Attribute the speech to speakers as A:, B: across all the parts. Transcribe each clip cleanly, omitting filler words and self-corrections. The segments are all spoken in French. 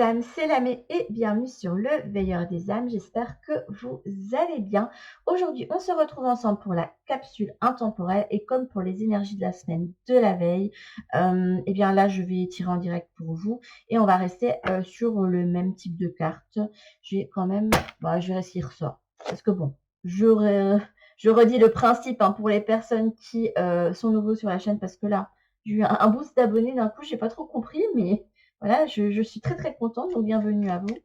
A: âmes, c'est Lamé et bienvenue sur le Veilleur des âmes. J'espère que vous allez bien. Aujourd'hui, on se retrouve ensemble pour la capsule intemporelle et comme pour les énergies de la semaine de la veille, et bien là, je vais tirer en direct pour vous et on va rester sur le même type de carte. Je vais quand même, je vais essayer ressort parce que bon, je redis le principe pour les personnes qui sont nouveaux sur la chaîne parce que là, j'ai eu un boost d'abonnés d'un coup, j'ai pas trop compris, mais voilà, je suis très très contente, donc bienvenue à vous.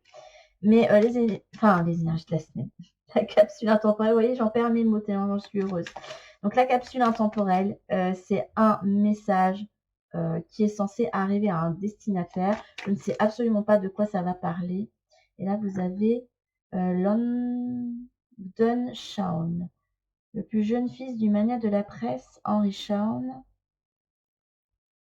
A: Mais les énergies de la semaine, la capsule intemporelle, vous voyez, j'en perds mes mots tellement j'en suis heureuse. Donc la capsule intemporelle, c'est un message qui est censé arriver à un destinataire. Je ne sais absolument pas de quoi ça va parler. Et là, vous avez London Shawn, le plus jeune fils du magnat de la presse, Henry Shawn.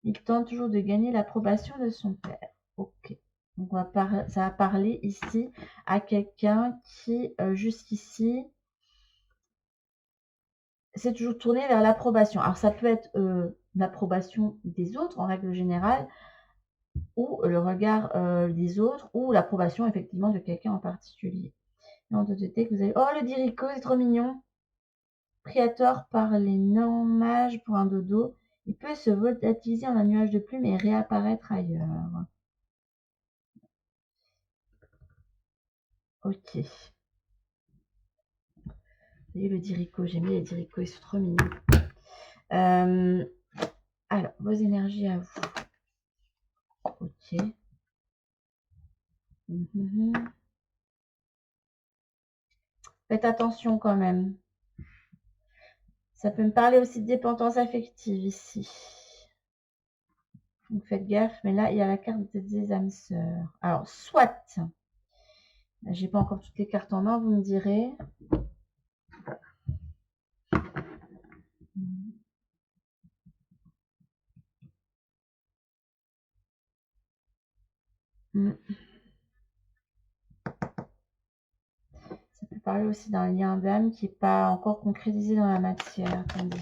A: Il tente toujours de gagner l'approbation de son père. Ok. Donc ça va parler ici à quelqu'un qui, jusqu'ici, s'est toujours tourné vers l'approbation. Alors ça peut être l'approbation des autres en règle générale, ou le regard des autres, ou l'approbation effectivement de quelqu'un en particulier. Non, de tête que vous avez. Oh, le Dirico, c'est trop mignon. Priator par les non-mages pour un dodo. Il peut se volatiliser en un nuage de plumes et réapparaître ailleurs. Ok. Et le Dirico, j'aime bien les Dirico, ils sont trop mignons. Alors, vos énergies à vous. Ok. Faites attention quand même. Ça peut me parler aussi de dépendance affective ici. Donc faites gaffe, mais là, il y a la carte des âmes sœurs. Alors, soit, j'ai pas encore toutes les cartes en main, vous me direz. Ça peut parler aussi d'un lien d'âme qui n'est pas encore concrétisé dans la matière. Attendez.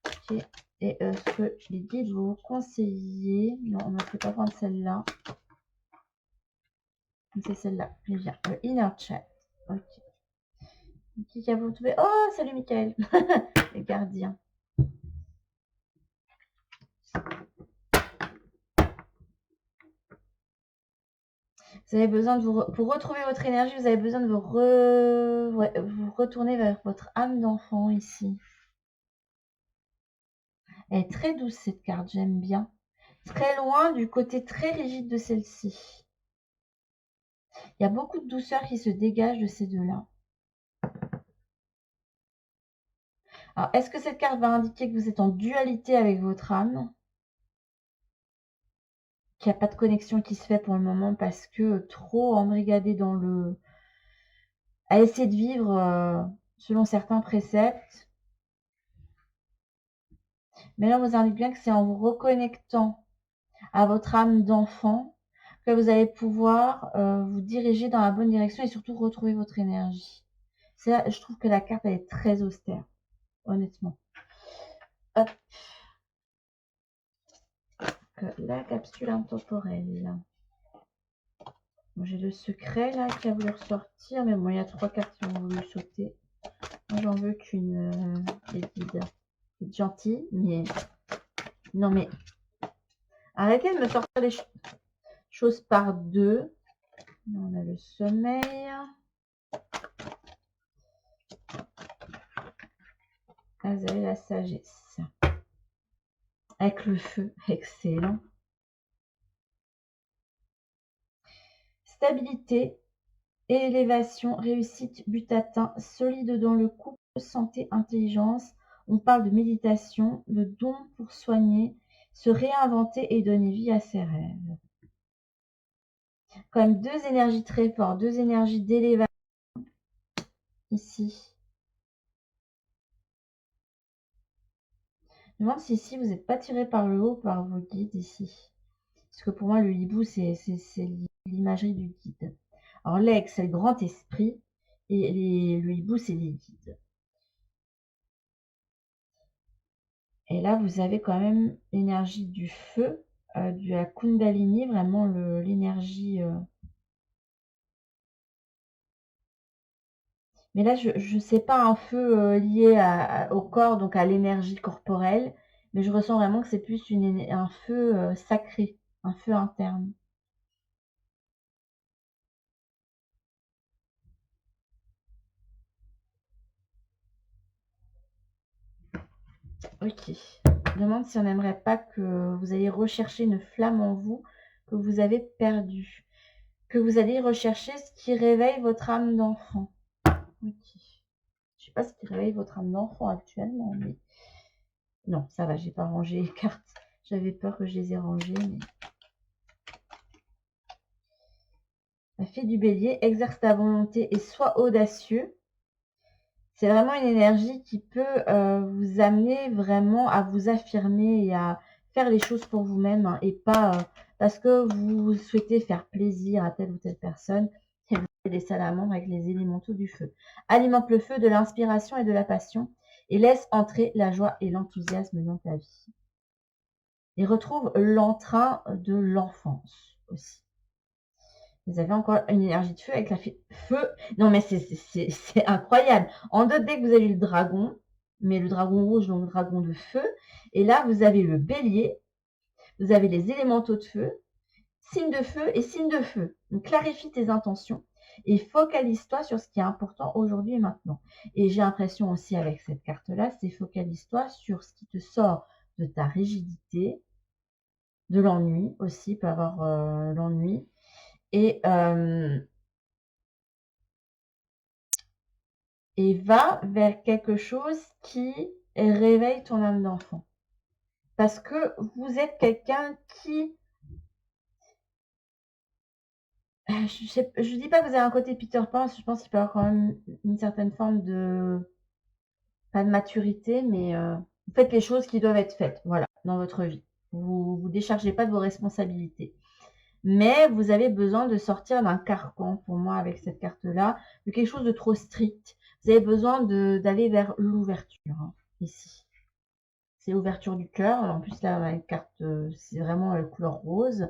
A: Ok. Et ce que les guides vous conseiller. Non, on ne peut pas prendre celle-là. C'est celle-là. Bien. Le Inner Chat. Ok. Qui a vous trouvé? Oh, salut Michael. Les gardiens. Vous avez besoin de pour retrouver votre énergie, vous avez besoin de vous retourner vers votre âme d'enfant ici. Elle est très douce cette carte, j'aime bien. Très loin du côté très rigide de celle-ci. Il y a beaucoup de douceur qui se dégage de ces deux-là. Alors, est-ce que cette carte va indiquer que vous êtes en dualité avec votre âme? Qu'il n'y a pas de connexion qui se fait pour le moment parce que trop embrigadé dans le... à essayer de vivre selon certains préceptes. Mais là, on vous indique bien que c'est en vous reconnectant à votre âme d'enfant que vous allez pouvoir vous diriger dans la bonne direction et surtout retrouver votre énergie. Là, je trouve que la carte elle est très austère, honnêtement. Hop. La capsule intemporelle. Bon, j'ai le secret là qui a voulu ressortir, mais bon, il y a 3 cartes qui ont voulu sauter. Moi, j'en veux qu'une guide. C'est gentil, mais non, mais arrêtez de me sortir les choses par deux. On a le sommeil. Ah, vous avez la sagesse. Avec le feu, excellent. Stabilité, élévation, réussite, but atteint, solide dans le couple, santé, intelligence. On parle de méditation, le don pour soigner, se réinventer et donner vie à ses rêves. Quand même deux énergies très fortes, deux énergies d'élévation ici. Je me demande si ici vous n'êtes pas tiré par le haut par vos guides ici. Parce que pour moi le hibou c'est l'imagerie du guide. Alors l'aigle c'est le grand esprit et le hibou c'est les guides. Et là vous avez quand même l'énergie du feu de la Kundalini, vraiment l'énergie. Mais là, je sais pas un feu lié au corps, donc à l'énergie corporelle, mais je ressens vraiment que c'est plus un feu sacré, un feu interne. Ok. Je demande si on n'aimerait pas que vous ayez recherché une flamme en vous que vous avez perdue. Que vous allez rechercher ce qui réveille votre âme d'enfant. Ok. Je sais pas ce qui réveille votre âme d'enfant actuellement, mais non, ça va, j'ai pas rangé les cartes. J'avais peur que je les ai rangées, mais la fée du bélier, exerce ta volonté et sois audacieux. C'est vraiment une énergie qui peut vous amener vraiment à vous affirmer et à faire les choses pour vous-même, hein, et pas parce que vous souhaitez faire plaisir à telle ou telle personne et vous avez des salamandres avec les élémentaux du feu. Alimente le feu de l'inspiration et de la passion et laisse entrer la joie et l'enthousiasme dans ta vie. Et retrouve l'entrain de l'enfance aussi. Vous avez encore une énergie de feu avec la feu. Non, mais c'est incroyable. En deux decks, vous avez le dragon, mais le dragon rouge, donc le dragon de feu. Et là, vous avez le bélier, vous avez les élémentaux de feu, signe de feu et signe de feu. Donc, clarifie tes intentions et focalise-toi sur ce qui est important aujourd'hui et maintenant. Et j'ai l'impression aussi avec cette carte-là, c'est focalise-toi sur ce qui te sort de ta rigidité, de l'ennui aussi, peut avoir l'ennui. Et va vers quelque chose qui réveille ton âme d'enfant. Parce que vous êtes quelqu'un qui... Je dis pas que vous avez un côté Peter Pan, je pense qu'il peut y avoir quand même une certaine forme de... Pas de maturité, mais vous faites les choses qui doivent être faites, voilà, dans votre vie. Vous vous déchargez pas de vos responsabilités. Mais vous avez besoin de sortir d'un carcan, pour moi, avec cette carte-là, de quelque chose de trop strict. Vous avez besoin d'aller vers l'ouverture, hein, ici. C'est l'ouverture du cœur. En plus, là, la carte, c'est vraiment la couleur rose.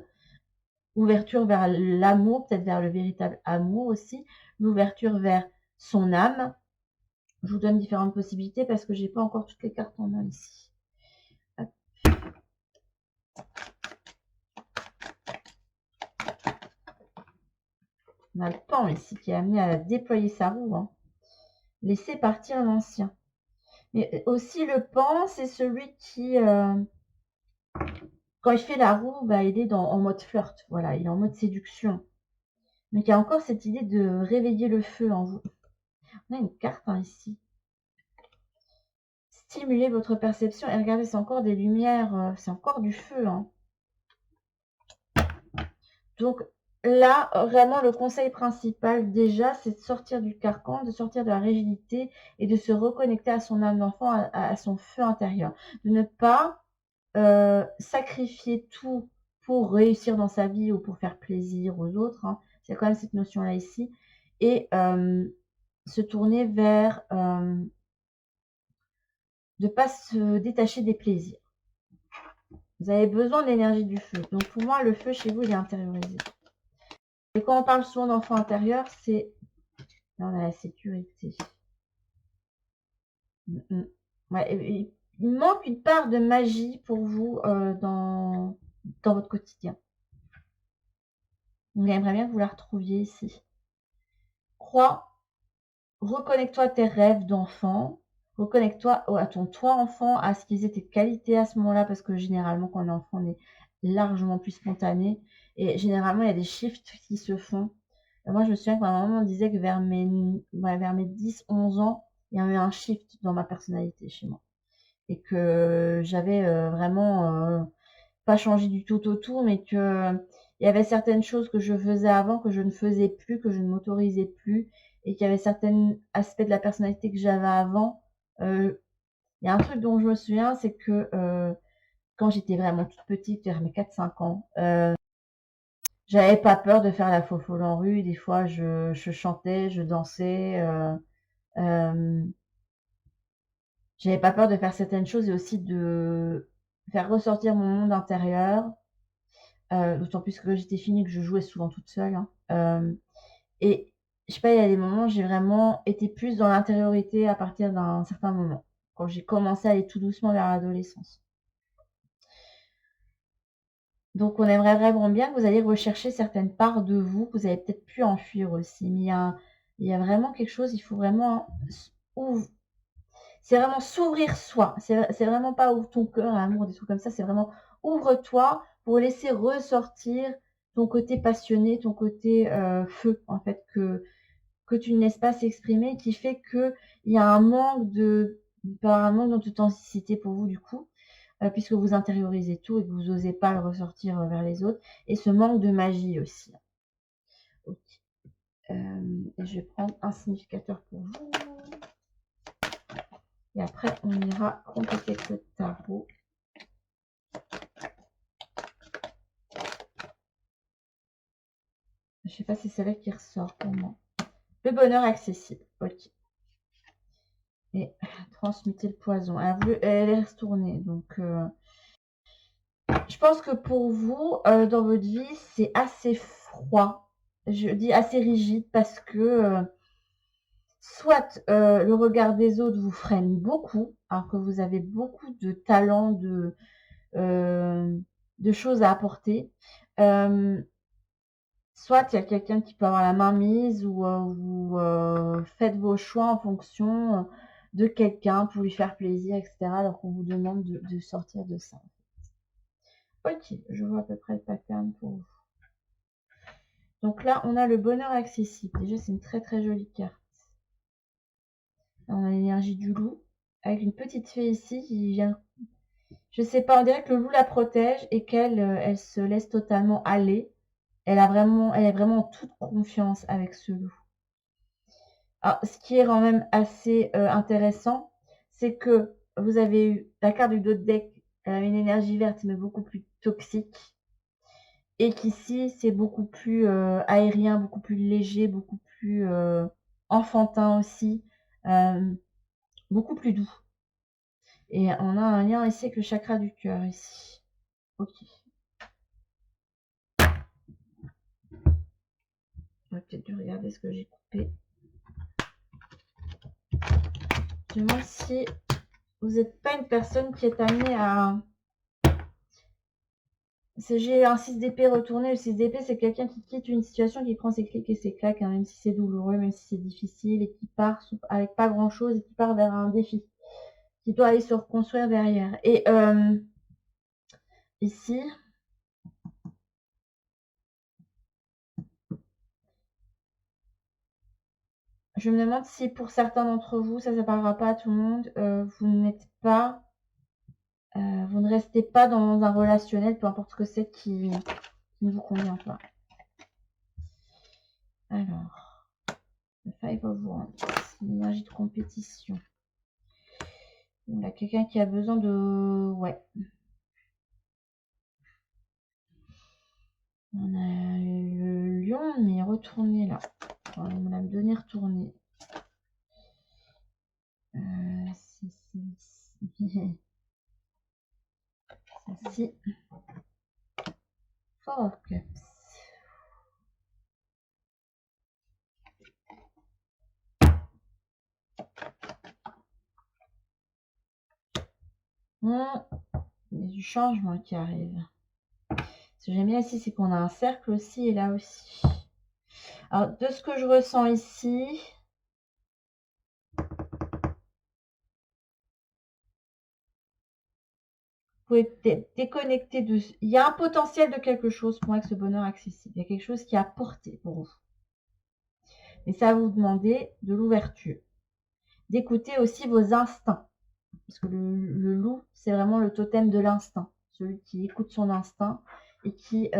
A: Ouverture vers l'amour, peut-être vers le véritable amour aussi. L'ouverture vers son âme. Je vous donne différentes possibilités parce que j'ai pas encore toutes les cartes en main ici. Hop. On a le temps ici qui est amené à déployer sa roue, hein. Laisser partir l'ancien. Mais aussi le pan, c'est celui qui, quand il fait la roue, bah, il est en mode flirt. Voilà, il est en mode séduction. Donc il y a encore cette idée de réveiller le feu en vous. On a une carte, hein, ici. Stimulez votre perception et regardez, c'est encore des lumières, c'est encore du feu, hein. Donc là, vraiment, le conseil principal, déjà, c'est de sortir du carcan, de sortir de la rigidité et de se reconnecter à son âme d'enfant, à son feu intérieur. De ne pas sacrifier tout pour réussir dans sa vie ou pour faire plaisir aux autres, hein. C'est quand même cette notion-là ici. Et se tourner vers de ne pas se détacher des plaisirs. Vous avez besoin de l'énergie du feu. Donc pour moi, le feu chez vous, il est intériorisé. Et quand on parle souvent d'enfant intérieur, c'est... Là, on a la sécurité. Ouais, il manque une part de magie pour vous dans votre quotidien. On aimerait bien que vous la retrouviez ici. Crois, reconnecte-toi à tes rêves d'enfant. Reconnecte-toi à ton toi enfant, à ce qu'ils étaient tes qualités à ce moment-là, parce que généralement, quand on est enfant, on est largement plus spontané. Et généralement, il y a des shifts qui se font. Et moi, je me souviens que ma maman disait que vers mes 10-11 ans, il y avait un shift dans ma personnalité chez moi. Et que j'avais vraiment pas changé du tout au tout, mais que il y avait certaines choses que je faisais avant que je ne faisais plus, que je ne m'autorisais plus, et qu'il y avait certains aspects de la personnalité que j'avais avant. Il y a un truc dont je me souviens, c'est que quand j'étais vraiment toute petite, vers mes 4-5 ans, j'avais pas peur de faire la fofolle en rue. Des fois, je chantais, je dansais. J'avais pas peur de faire certaines choses et aussi de faire ressortir mon monde intérieur. d'autant plus que j'étais finie, que je jouais souvent toute seule, hein. Et je sais pas, il y a des moments, j'ai vraiment été plus dans l'intériorité à partir d'un certain moment, quand j'ai commencé à aller tout doucement vers l'adolescence. Donc on aimerait vraiment bien que vous alliez rechercher certaines parts de vous, que vous avez peut-être pu enfuir aussi. Mais il y a vraiment quelque chose, il faut vraiment c'est vraiment s'ouvrir soi. C'est vraiment pas ouvre ton cœur à l'amour, des trucs comme ça. C'est vraiment ouvre-toi pour laisser ressortir ton côté passionné, ton côté feu, en fait, que tu ne laisses pas s'exprimer, qui fait qu'il y a un manque d'authenticité pour vous, du coup, puisque vous intériorisez tout et que vous n'osez pas le ressortir vers les autres. Et ce manque de magie aussi. Ok. Et je vais prendre un significateur pour vous. Et après, on ira compléter avec le tarot. Je ne sais pas si c'est là qui ressort pour moi. Le bonheur accessible. Ok. Et transmuter le poison. Elle est retournée. Donc, je pense que pour vous, dans votre vie, c'est assez froid. Je dis assez rigide parce que soit le regard des autres vous freine beaucoup, alors que vous avez beaucoup de talent, de choses à apporter. Soit il y a quelqu'un qui peut avoir la main mise ou vous faites vos choix en fonction de quelqu'un pour lui faire plaisir, etc. Alors qu'on vous demande de sortir de ça. Ok, je vois à peu près le pattern pour vous. Donc là, on a le bonheur accessible. Déjà, c'est une très très jolie carte. Là, on a l'énergie du loup avec une petite fée ici qui vient. Je sais pas, on dirait que le loup la protège et qu'elle elle se laisse totalement aller. Elle est vraiment en toute confiance avec ce loup. Alors, ce qui est quand même assez intéressant, c'est que vous avez eu la carte du dos de deck, elle a une énergie verte mais beaucoup plus toxique. Et qu'ici, c'est beaucoup plus aérien, beaucoup plus léger, beaucoup plus enfantin aussi, beaucoup plus doux. Et on a un lien ici avec le chakra du cœur ici. Ok. J'aurais peut-être dû regarder ce que j'ai coupé. Je me demande si vous n'êtes pas une personne qui est amenée à... J'ai un 6 d'épée retourné. Le 6 d'épée, c'est quelqu'un qui quitte une situation, qui prend ses clics et ses claques, hein, même si c'est douloureux, même si c'est difficile, et qui part avec pas grand-chose, et qui part vers un défi, qui doit aller se reconstruire derrière. Et ici, je me demande si pour certains d'entre vous, ça ne parlera pas à tout le monde, vous n'êtes pas... vous ne restez pas dans un relationnel, peu importe ce que c'est, qui ne vous convient pas. Alors, le Five of Wands, l'énergie de compétition. Il y a quelqu'un qui a besoin de... Ouais. On a le lion, mais retourné là. On me l'a donné retourné. Celle-ci. Four of Cups. Il y a du changement qui arrive. Ce que j'aime bien ici, c'est qu'on a un cercle aussi et là aussi. Alors, de ce que je ressens ici, vous pouvez déconnecter de... Il y a un potentiel de quelque chose pour moi avec ce bonheur accessible. Il y a quelque chose qui est à portée pour vous. Mais ça va vous demander de l'ouverture. D'écouter aussi vos instincts. Parce que le loup, c'est vraiment le totem de l'instinct. Celui qui écoute son instinct et qui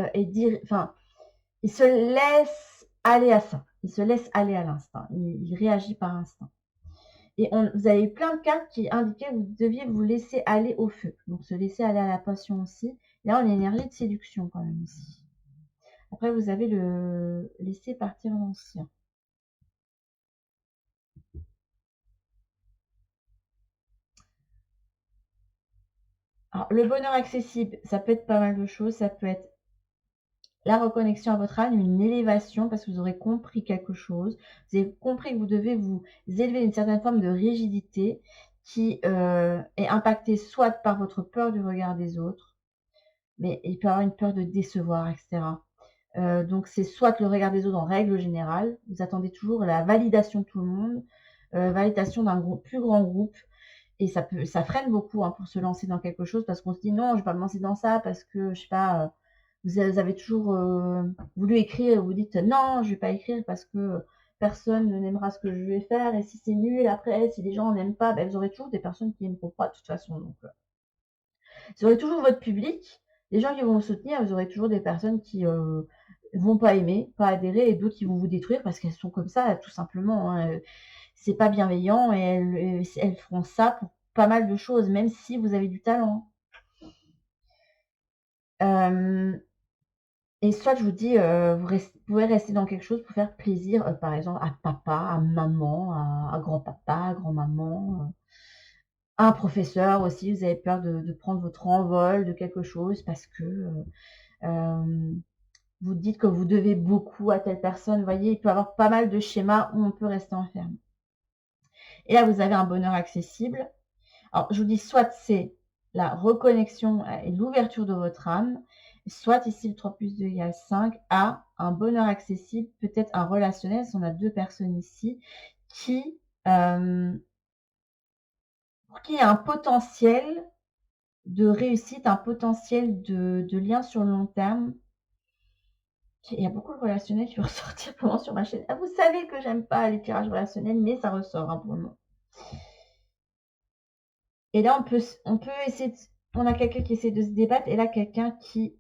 A: il se laisse aller à ça. Il se laisse aller à l'instinct. Il réagit par instinct. Et vous avez eu plein de cartes qui indiquaient que vous deviez vous laisser aller au feu. Donc se laisser aller à la passion aussi. Et là, on a l'énergie de séduction quand même ici. Après, vous avez le laisser partir l'ancien. Alors, le bonheur accessible, ça peut être pas mal de choses. Ça peut être la reconnexion à votre âme, une élévation, parce que vous aurez compris quelque chose. Vous avez compris que vous devez vous élever d'une certaine forme de rigidité qui est impactée soit par votre peur du regard des autres, mais il peut y avoir une peur de décevoir, etc. Donc c'est soit le regard des autres en règle générale, vous attendez toujours la validation de tout le monde, validation d'un plus grand groupe, et ça freine beaucoup hein, pour se lancer dans quelque chose, parce qu'on se dit non, je vais pas me lancer dans ça parce que je sais pas, vous avez toujours voulu écrire, vous dites non, je vais pas écrire parce que personne n'aimera ce que je vais faire, et si c'est nul après, si les gens n'aiment pas, ben, vous aurez toujours des personnes qui n'aimeront pas de toute façon. Donc vous aurez toujours votre public, les gens qui vont vous soutenir, vous aurez toujours des personnes qui vont pas aimer, pas adhérer, et d'autres qui vont vous détruire parce qu'elles sont comme ça, tout simplement. Hein. C'est pas bienveillant, et elles feront ça pour pas mal de choses, même si vous avez du talent. Et soit je vous dis, vous pouvez rester dans quelque chose pour faire plaisir, par exemple à papa, à maman, à grand-papa, à grand-maman, à un professeur aussi. Vous avez peur de prendre votre envol de quelque chose parce que vous dites que vous devez beaucoup à telle personne. Vous voyez, il peut y avoir pas mal de schémas où on peut rester enfermé. Et là, vous avez un bonheur accessible. Alors, je vous dis, soit c'est la reconnexion et l'ouverture de votre âme, soit ici le 3 plus 2 égale 5, à un bonheur accessible, peut-être un relationnel, si on a deux personnes ici, qui a un potentiel de réussite, un potentiel de lien sur le long terme. Il y a beaucoup de relationnels qui vont ressortir comment sur ma chaîne. Ah, vous savez que j'aime pas les tirages relationnels, mais ça ressort hein, pour le moment. Et là, on peut essayer on a quelqu'un qui essaie de se débattre, et là, quelqu'un qui...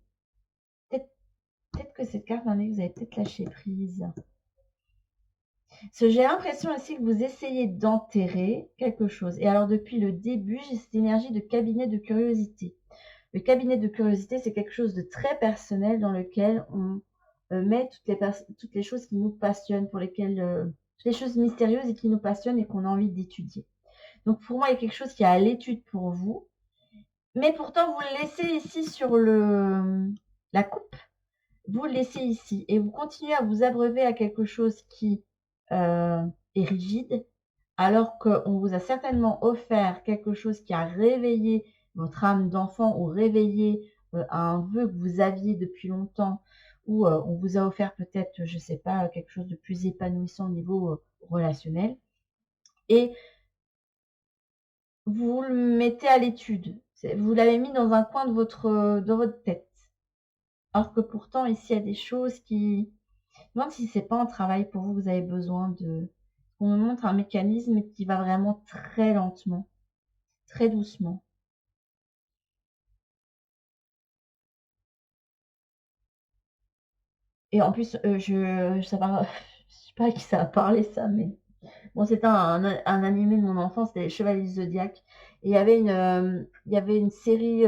A: Peut-être que cette carte m'indique que vous avez peut-être lâché prise. Parce que j'ai l'impression aussi que vous essayez d'enterrer quelque chose. Et alors, depuis le début, j'ai cette énergie de cabinet de curiosité. Le cabinet de curiosité, c'est quelque chose de très personnel dans lequel on met toutes les choses qui nous passionnent, pour lesquelles toutes les choses mystérieuses et qui nous passionnent et qu'on a envie d'étudier. Donc pour moi, il y a quelque chose qui est à l'étude pour vous, mais pourtant vous le laissez ici sur la coupe, vous le laissez ici et vous continuez à vous abreuver à quelque chose qui est rigide, alors qu'on vous a certainement offert quelque chose qui a réveillé votre âme d'enfant, ou réveillé un vœu que vous aviez depuis longtemps, ou on vous a offert peut-être, je sais pas, quelque chose de plus épanouissant au niveau relationnel, et vous le mettez à l'étude. Vous l'avez mis dans un coin de votre tête. Alors que pourtant, ici, il y a des choses qui... Je me demande si c'est pas un travail pour vous, vous avez besoin de... On me montre un mécanisme qui va vraiment très lentement, très doucement. Et en plus, je sais pas à qui ça a parlé ça, mais bon, c'était un animé de mon enfance, c'était les Chevaliers du Zodiaque. Et il y avait une série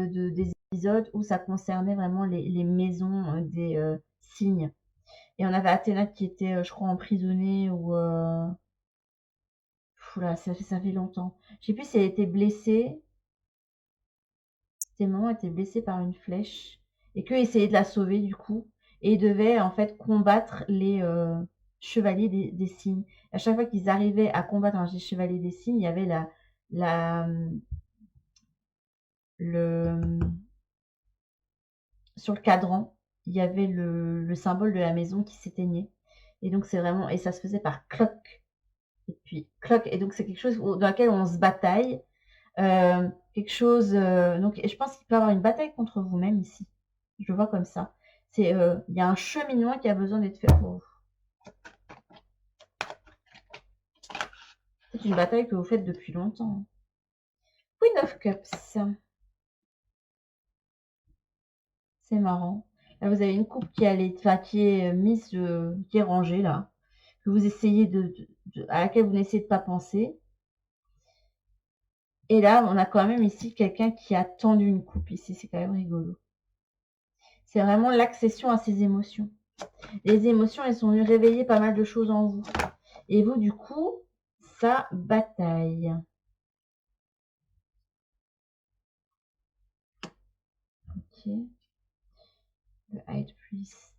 A: des épisodes où ça concernait vraiment les maisons des signes. Et on avait Athéna qui était, je crois, emprisonnée, ou là, ça fait longtemps. Je sais plus si elle était blessée. Ses mamans étaient blessées par une flèche et qu'eux essayaient de la sauver du coup, et devaient en fait combattre les chevaliers des signes. À chaque fois qu'ils arrivaient à combattre un chevalier des signes, il y avait la le sur le cadran, il y avait le symbole de la maison qui s'éteignait. Et donc c'est vraiment, et ça se faisait par cloc, et puis cloc, et donc c'est quelque chose dans laquelle on se bataille. Quelque chose. Donc, je pense qu'il peut y avoir une bataille contre vous-même ici. Je le vois comme ça. Il y a un cheminement qui a besoin d'être fait pour vous. C'est une bataille que vous faites depuis longtemps. Queen of Cups. C'est marrant. Là, vous avez une coupe qui est mise, qui est rangée là, que vous essayez à laquelle vous n'essayez de pas penser. Et là, on a quand même ici quelqu'un qui a tendu une coupe ici. C'est quand même rigolo. C'est vraiment l'accession à ses émotions. Les émotions, elles sont venues réveiller pas mal de choses en vous. Et vous, du coup, ça bataille. Ok. Le High twist.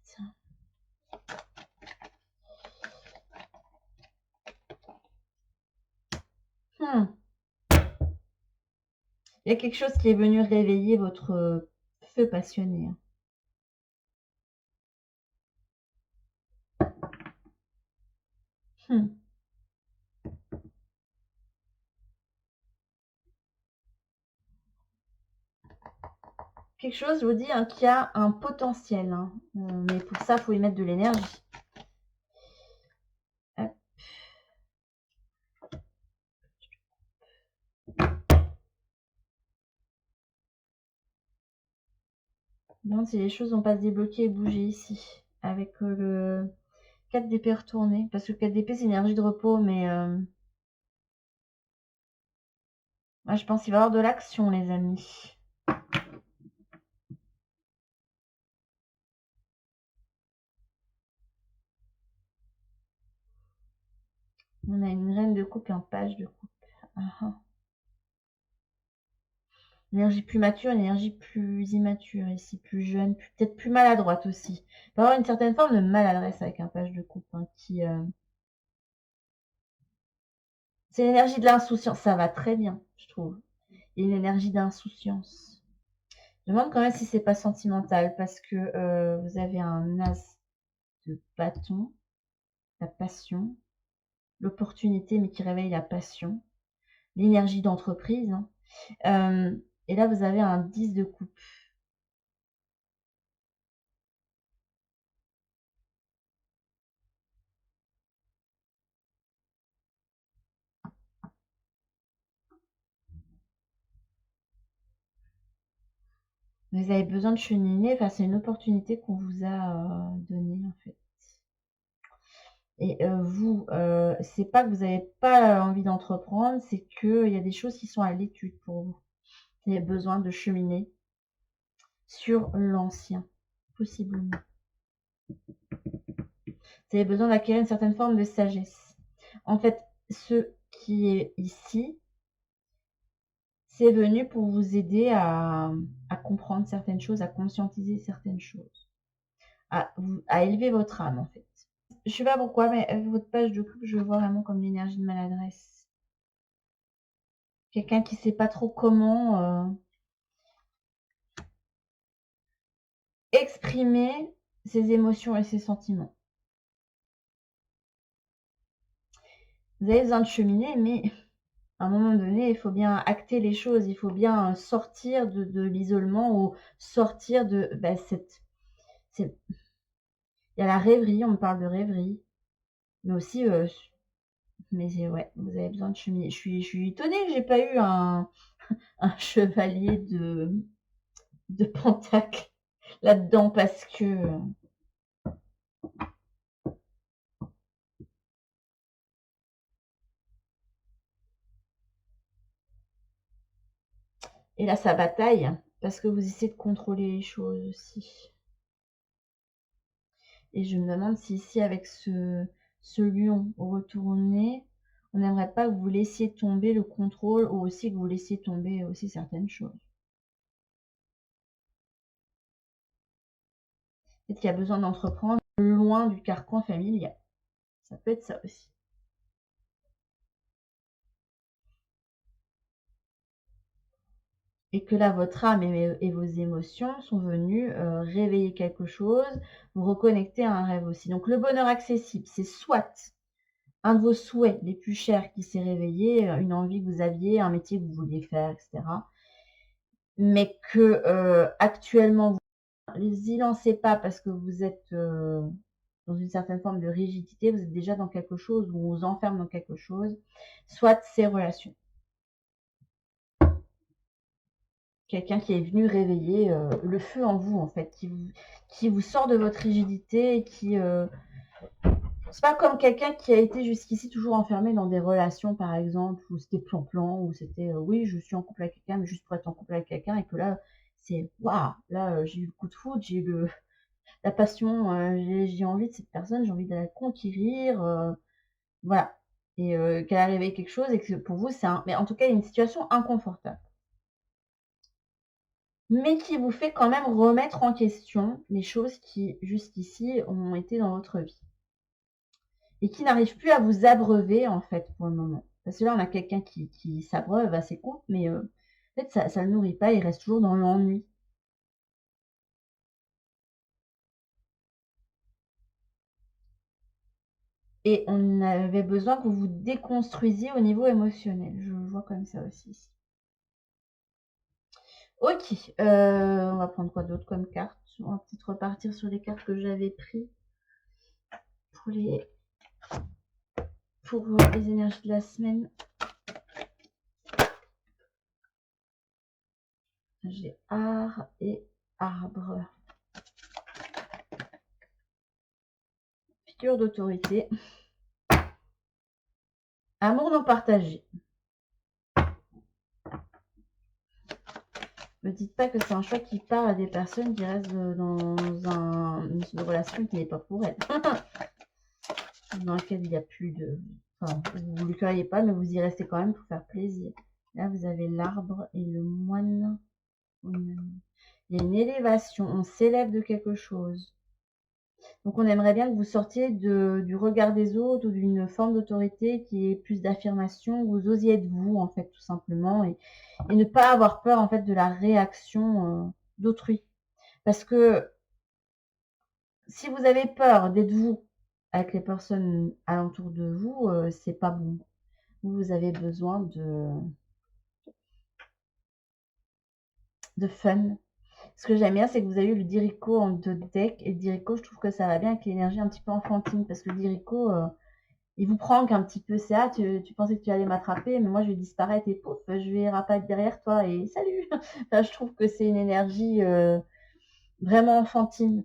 A: Il y a quelque chose qui est venu réveiller votre feu passionné. Quelque chose, je vous dis, qui a un potentiel. Mais pour ça, il faut y mettre de l'énergie. Donc, si les choses vont pas se débloquer et bouger ici. Avec le 4 d'épée retourné. Parce que le 4 d'épée, c'est énergie de repos. Mais moi, je pense qu'il va y avoir de l'action, les amis. On a une reine de coupe et un page de coupe. Une énergie plus mature, une énergie plus immature ici, plus jeune, peut-être plus maladroite aussi. Il va y avoir une certaine forme de maladresse avec un page de coupe qui... C'est l'énergie de l'insouciance, ça va très bien, je trouve. Et une énergie d'insouciance. Je me demande quand même si c'est pas sentimental, parce que vous avez un as de bâton, la passion, l'opportunité, mais qui réveille la passion, l'énergie d'entreprise. Et là, vous avez un 10 de coupe. Vous avez besoin de cheminer, enfin, c'est une opportunité qu'on vous a donnée, en fait. Et vous, c'est pas que vous n'avez pas envie d'entreprendre, c'est qu'il y a des choses qui sont à l'étude pour vous. Vous avez besoin de cheminer sur l'ancien, possiblement. Vous avez besoin d'acquérir une certaine forme de sagesse. En fait, ce qui est ici, c'est venu pour vous aider à comprendre certaines choses, à conscientiser certaines choses, à élever votre âme, en fait. Je sais pas pourquoi, mais votre page de coupe, je le vois vraiment comme l'énergie de maladresse. Quelqu'un qui sait pas trop comment exprimer ses émotions et ses sentiments. Vous avez besoin de cheminer, mais à un moment donné, il faut bien acter les choses, il faut bien sortir de l'isolement ou sortir de il y a la rêverie, on me parle de rêverie, mais aussi, mais ouais, vous avez besoin de cheminer. Je suis étonnée que j'ai pas eu un chevalier de pentacle là-dedans parce que et là, ça bataille parce que vous essayez de contrôler les choses aussi. Et je me demande si ici, avec ce lion retourné, on n'aimerait pas que vous laissiez tomber le contrôle ou aussi que vous laissiez tomber aussi certaines choses. Peut-être qu'il y a besoin d'entreprendre loin du carcan familial. Ça peut être ça aussi. Et que là, votre âme et vos émotions sont venues réveiller quelque chose, vous reconnecter à un rêve aussi. Donc le bonheur accessible, c'est soit un de vos souhaits les plus chers qui s'est réveillé, une envie que vous aviez, un métier que vous vouliez faire, etc. Mais que actuellement, vous y lancez pas parce que vous êtes dans une certaine forme de rigidité, vous êtes déjà dans quelque chose ou on vous enferme dans quelque chose, soit ces relations. Quelqu'un qui est venu réveiller le feu en vous, en fait, qui vous sort de votre rigidité et qui... c'est pas comme quelqu'un qui a été jusqu'ici toujours enfermé dans des relations, par exemple, où c'était plan-plan, où c'était oui, je suis en couple avec quelqu'un, mais juste pour être en couple avec quelqu'un, et que là, c'est waouh, là, j'ai eu le coup de foudre, j'ai eu la passion, j'ai envie de cette personne, j'ai envie de la conquérir, voilà. Et qu'elle a réveillé quelque chose et que pour vous, c'est mais en tout cas, une situation inconfortable. mais qui vous fait quand même remettre en question les choses qui, jusqu'ici, ont été dans votre vie. Et qui n'arrive plus à vous abreuver, en fait, pour le moment. Parce que là, on a quelqu'un qui s'abreuve à ses coupes, mais en fait, ça ne le nourrit pas, il reste toujours dans l'ennui. Et on avait besoin que vous vous déconstruisiez au niveau émotionnel. Je le vois comme ça aussi ici. Ok, on va prendre quoi d'autre comme carte? On va peut-être repartir sur les cartes que j'avais prises pour les énergies de la semaine. J'ai art et arbre. Figure d'autorité. Amour non partagé. Me dites pas que c'est un choix qui part à des personnes qui restent dans une relation qui n'est pas pour elles. Dans laquelle il n'y a plus de... Enfin, vous ne le croyez pas, mais vous y restez quand même pour faire plaisir. Là, vous avez l'arbre et le moine. Il y a une élévation, on s'élève de quelque chose. Donc on aimerait bien que vous sortiez du regard des autres ou d'une forme d'autorité qui est plus d'affirmation, vous osiez être vous, en fait, tout simplement, et ne pas avoir peur, en fait, de la réaction d'autrui. Parce que si vous avez peur d'être vous avec les personnes alentour de vous, c'est pas bon. Vous avez besoin de fun. Ce que j'aime bien, c'est que vous avez eu le Dirico en 2 decks. Et le Dirico, je trouve que ça va bien avec l'énergie un petit peu enfantine. Parce que le Dirico, il vous prank un petit peu. C'est tu pensais que tu allais m'attraper, mais moi je vais disparaître et pouf, je vais apparaître derrière toi et salut. Enfin, je trouve que c'est une énergie vraiment enfantine.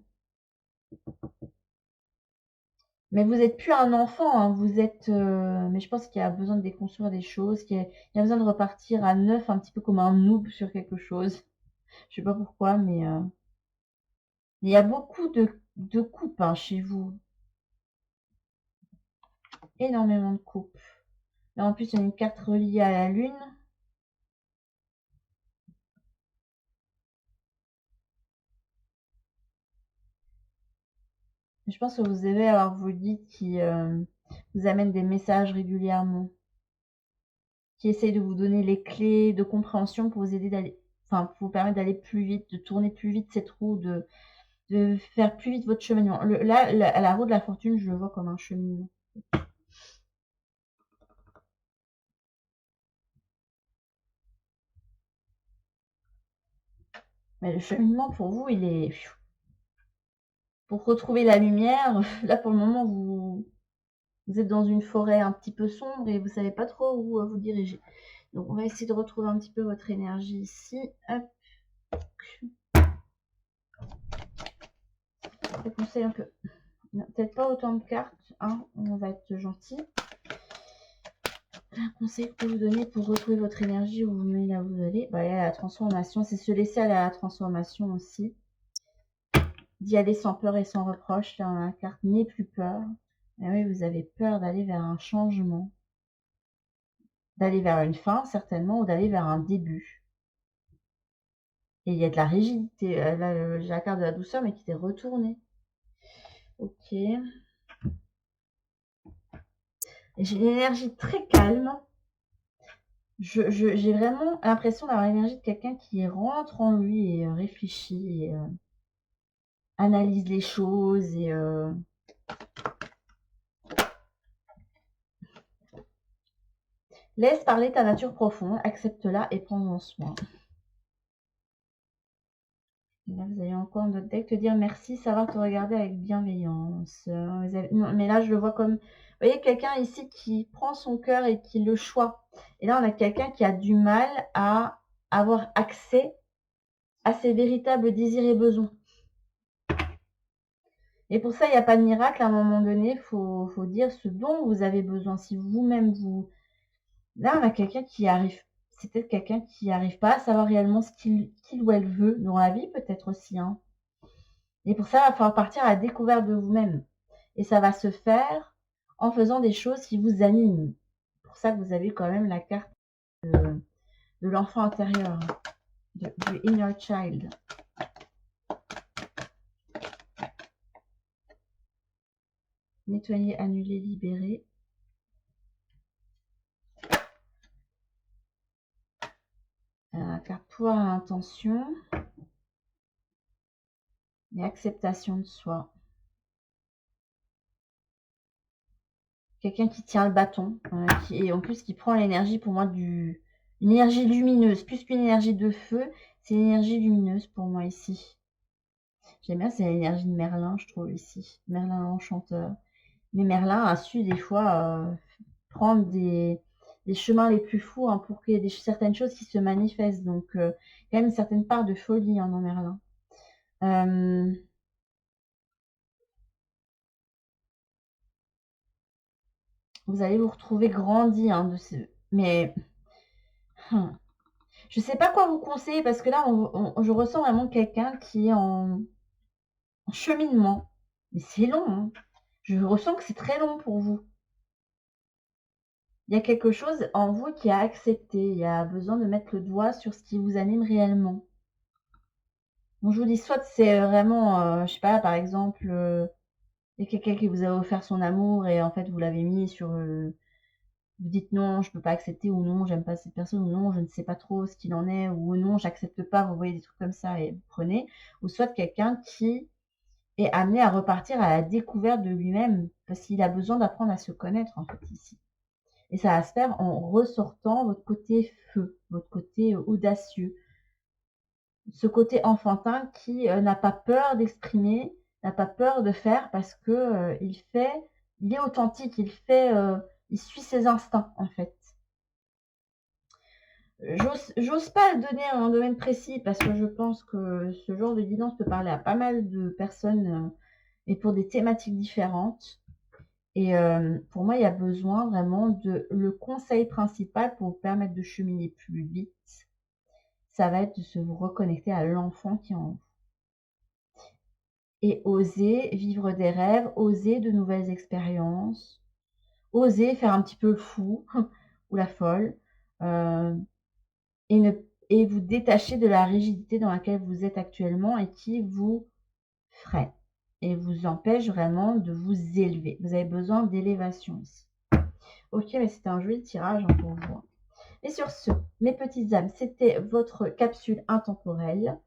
A: Mais vous n'êtes plus un enfant, hein, vous êtes. Mais je pense qu'il y a besoin de déconstruire des choses, il y a besoin de repartir à neuf, un petit peu comme un noob sur quelque chose. Je sais pas pourquoi, mais il y a beaucoup de coupes hein, chez vous. Énormément de coupes. Là, en plus, il y a une carte reliée à la lune. Je pense que vous devez avoir vos guides qui vous amènent des messages régulièrement, qui essayent de vous donner les clés de compréhension pour vous aider enfin, pour vous permettre d'aller plus vite, de tourner plus vite cette roue, de faire plus vite votre cheminement. Là, la roue de la fortune, je le vois comme un cheminement. Mais le cheminement, pour vous, il est... Pour retrouver la lumière, là, pour le moment, vous êtes dans une forêt un petit peu sombre et vous savez pas trop où vous diriger. Donc, on va essayer de retrouver un petit peu votre énergie ici. Hop. Je conseille un peu. Peut-être pas autant de cartes, hein, on va être gentil. Un conseil que je peux vous donner pour retrouver votre énergie où vous mettez là où vous allez, bah, il y a la transformation, c'est se laisser aller à la transformation aussi. D'y aller sans peur et sans reproche, là on a la carte n'aie plus peur. Et oui, vous avez peur d'aller vers un changement, d'aller vers une fin certainement, ou d'aller vers un début. Et il y a de la rigidité, là j'ai la carte de la douceur mais qui s'est retournée. Ok. J'ai une énergie très calme. J'ai vraiment l'impression d'avoir l'énergie de quelqu'un qui rentre en lui et réfléchit et analyse les choses et laisse parler ta nature profonde, accepte-la et prends-en soin. Et là, vous avez encore notre deck te dire merci, savoir te regarder avec bienveillance. Non, mais là, je le vois comme, vous voyez, quelqu'un ici qui prend son cœur et qui le choisit. Et là, on a quelqu'un qui a du mal à avoir accès à ses véritables désirs et besoins. Et pour ça, il n'y a pas de miracle. À un moment donné, il faut dire ce dont vous avez besoin. Si vous-même, vous... Là, on a quelqu'un qui arrive... C'est peut-être quelqu'un qui n'arrive pas à savoir réellement ce qu'il ou elle veut dans la vie, peut-être aussi. Hein. Et pour ça, il va falloir partir à la découverte de vous-même. Et ça va se faire en faisant des choses qui vous animent. Pour ça que vous avez quand même la carte de l'enfant intérieur. du Inner Child. Nettoyer, annuler, libérer. Carte pouvoir et intention. Et acceptation de soi. Quelqu'un qui tient le bâton, et en plus qui prend l'énergie pour moi une énergie lumineuse, plus qu'une énergie de feu, c'est une énergie lumineuse pour moi ici. J'aime bien, c'est l'énergie de Merlin, je trouve ici. Merlin l'enchanteur. Mais Merlin a su des fois prendre des chemins les plus fous pour qu'il y ait certaines choses qui se manifestent. Donc, il y a quand même une certaine part de folie dans Merlin. Vous allez vous retrouver grandi mais je sais pas quoi vous conseiller parce que là, je ressens vraiment quelqu'un qui est en cheminement. Mais c'est long, hein. Je ressens que c'est très long pour vous. Il y a quelque chose en vous qui a accepté. Il y a besoin de mettre le doigt sur ce qui vous anime réellement. Donc, je vous dis, soit c'est vraiment, je sais pas, par exemple, il y a quelqu'un qui vous a offert son amour et en fait, vous l'avez mis sur... vous dites non, je peux pas accepter, ou non, j'aime pas cette personne, ou non, je ne sais pas trop ce qu'il en est, ou non, j'accepte pas, vous voyez des trucs comme ça et vous prenez. Ou soit quelqu'un qui est amené à repartir à la découverte de lui-même, parce qu'il a besoin d'apprendre à se connaître, en fait, ici. Et ça va se faire en ressortant votre côté feu, votre côté audacieux. Ce côté enfantin qui n'a pas peur d'exprimer, n'a pas peur de faire parce que il est authentique, il suit ses instincts, en fait. J'ose pas le donner à un domaine précis parce que je pense que ce genre de guidance peut parler à pas mal de personnes et pour des thématiques différentes. Et pour moi, il y a besoin vraiment le conseil principal pour vous permettre de cheminer plus vite. Ça va être de se vous reconnecter à l'enfant qui est en vous. Et oser vivre des rêves, oser de nouvelles expériences, oser faire un petit peu le fou ou la folle. Et vous détacher de la rigidité dans laquelle vous êtes actuellement et qui vous freine et vous empêche vraiment de vous élever. Vous avez besoin d'élévation ici. Ok, mais c'était un joli tirage pour vous. Et sur ce, mes petites âmes, c'était votre capsule intemporelle.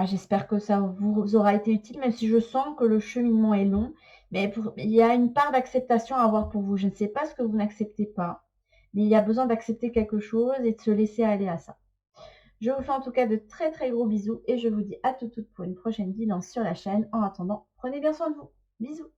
A: J'espère que ça vous aura été utile, même si je sens que le cheminement est long. Mais il y a une part d'acceptation à avoir pour vous. Je ne sais pas ce que vous n'acceptez pas, mais il y a besoin d'accepter quelque chose et de se laisser aller à ça. Je vous fais en tout cas de très très gros bisous et je vous dis à tout pour une prochaine guidance sur la chaîne. En attendant, prenez bien soin de vous. Bisous.